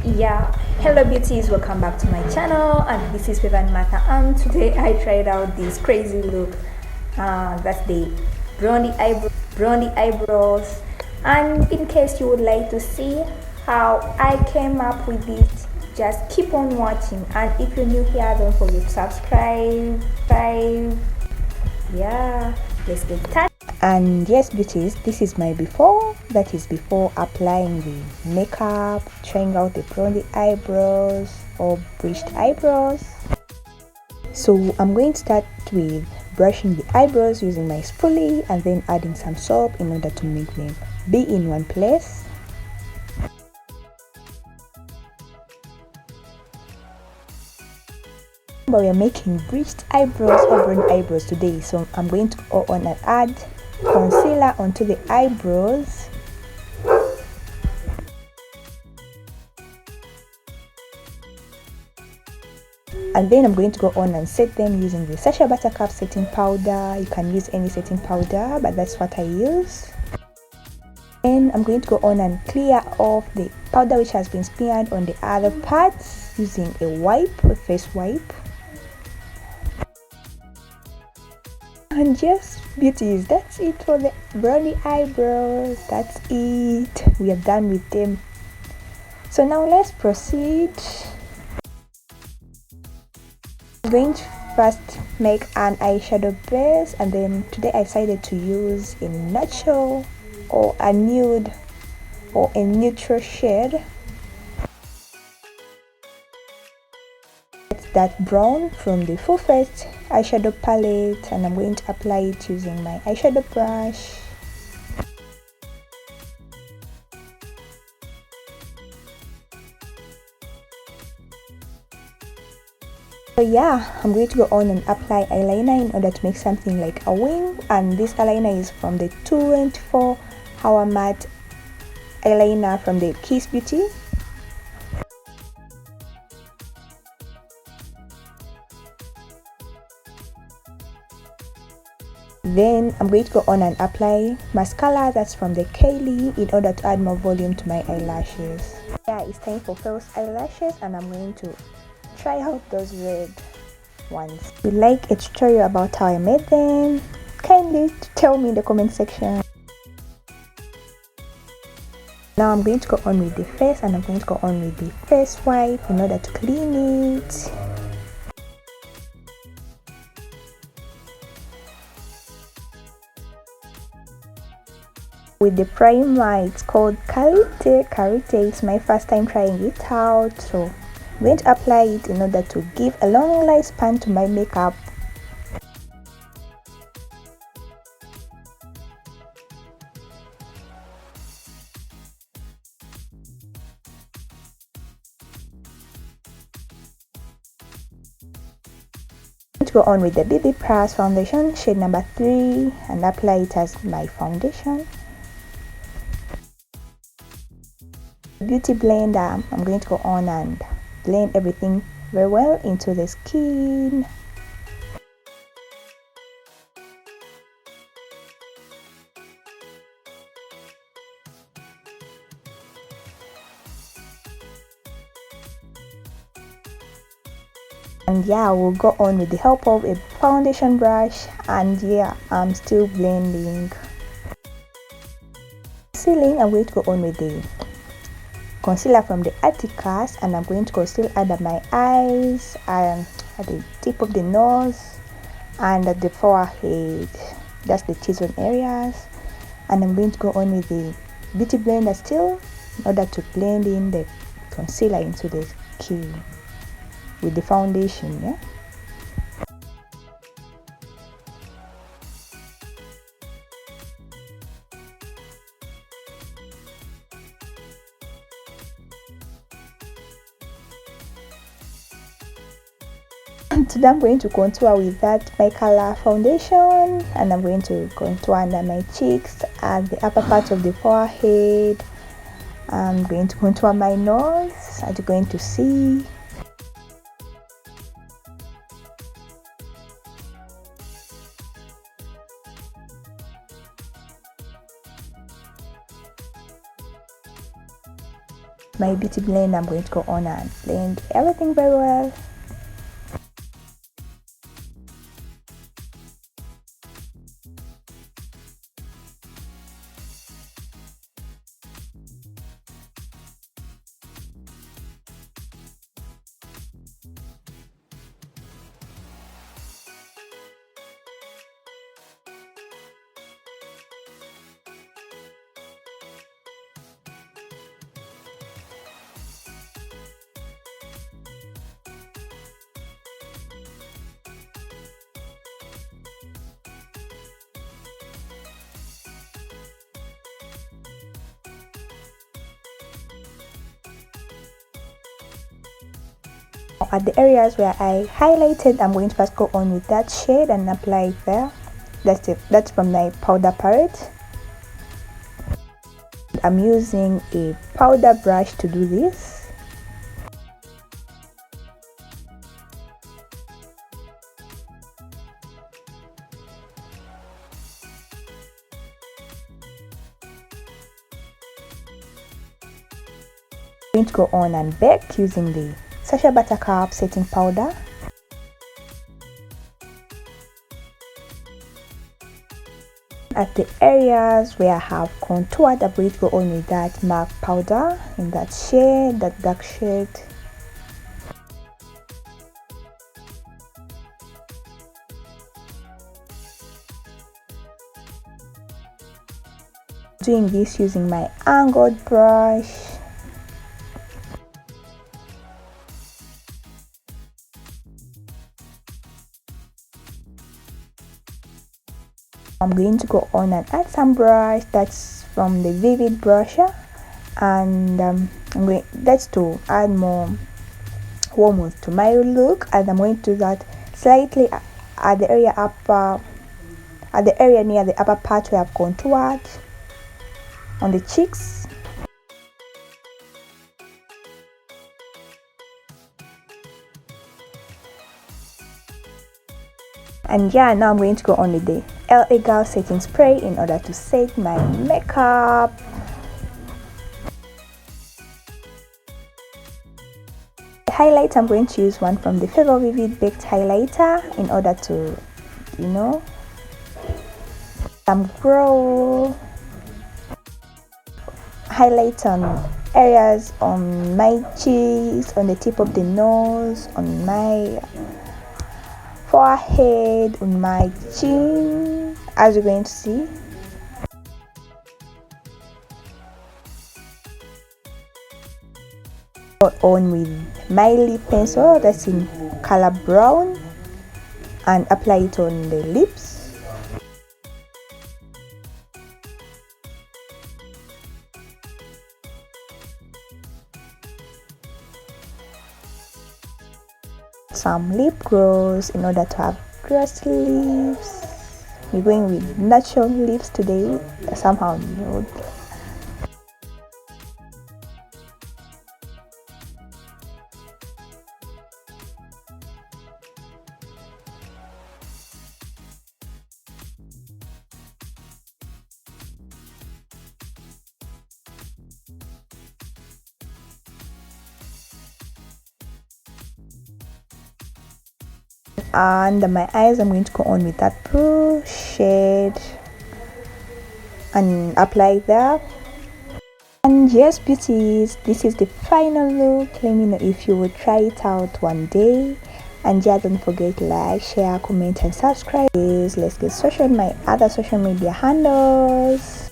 Yeah, hello beauties, welcome back to my channel, and this is Vivian Martha, and today I tried out this crazy look. That's the blondie eyebrows. And in case you would like to see how I came up with it, just keep on watching. And if you're new here, don't forget to subscribe. Yeah, let's get started. And yes beauties, this is my before, that is before applying the makeup, trying out the blondie eyebrows or bleached eyebrows. So I'm going to start with brushing the eyebrows using my spoolie and then adding some soap in order to make them be in one place. But we are making bleached eyebrows or blonde eyebrows today, so I'm going to go on and add concealer onto the eyebrows. And then I'm going to go on and set them using the Sacha Buttercup setting powder. You can use any setting powder, but that's what I use. Then I'm going to go on and clear off the powder which has been smeared on the other parts using a face wipe. And yes beauties, that's it for the brownie eyebrows. That's it, we are done with them. So now let's proceed. I'm going to first make an eyeshadow base, and then today I decided to use a natural or a nude or a neutral shade. It's that brown from the Full Face eyeshadow palette, and I'm going to apply it using my eyeshadow brush. So yeah, I'm going to go on and apply eyeliner in order to make something like a wing, and this eyeliner is from the 24 Hour Matte eyeliner from the Kiss Beauty. Then I'm going to go on and apply mascara, that's from the Kylie, in order to add more volume to my eyelashes. Yeah, it's time for false eyelashes, and I'm going to try out those red ones. If you like a tutorial about how I made them, kindly tell me in the comment section. Now I'm going to go on with the face, and I'm going to go on with the face wipe in order to clean it. With the primer, it's called Karite. It's my first time trying it out, so I'm going to apply it in order to give a long lifespan to my makeup. I'm going to go on with the BB Plus foundation shade number 3 and apply it as my foundation. Beauty blender, I'm going to go on and blend everything very well into the skin. And yeah, we'll go on with the help of a foundation brush, and yeah, I'm still blending. Concealing, I'm going to go on with the concealer from the Atticus, and I'm going to conceal under my eyes and at the tip of the nose and at the forehead, that's the T-zone areas. And I'm going to go on with the beauty blender still in order to blend in the concealer into the skin with the foundation. Yeah, today I'm going to contour with that my color foundation, and I'm going to contour under my cheeks and the upper part of the forehead. I'm going to contour my nose, as you're going to see. my beauty blend, I'm going to go on and blend everything very well. At the areas where I highlighted, I'm going to first go on with that shade and apply it there. That's from my powder palette. I'm using a powder brush to do this. I'm going to go on and bake using the Sasha Buttercup setting powder. At the areas where I have contoured, I'm going to go on with that MAC powder in that shade, that dark shade. Doing this using my angled brush. I'm going to go on and add some brush. That's from the Vivid brusher, and that's to add more warmth to my look. And I'm going to do that slightly at the area near the upper part where I've contoured on the cheeks. And yeah, now I'm going to go on with the LA Girl setting spray in order to set my makeup. The highlight, I'm going to use one from the Fever Vivid Baked Highlighter in order to, grow highlight on areas on my cheeks, on the tip of the nose, on my forehead, on my chin, as you're going to see. On with my lip pencil that's in color brown and apply it on the lips. Some lip gloss in order to have glossy lips. We're going with natural lips today, somehow nude. Under my eyes, I'm going to go on with that blue shade and apply that. And yes, beauties, this is the final look. Let me know if you would try it out one day. And yeah, don't forget to like, share, comment and subscribe. Let's get social, my other social media handles.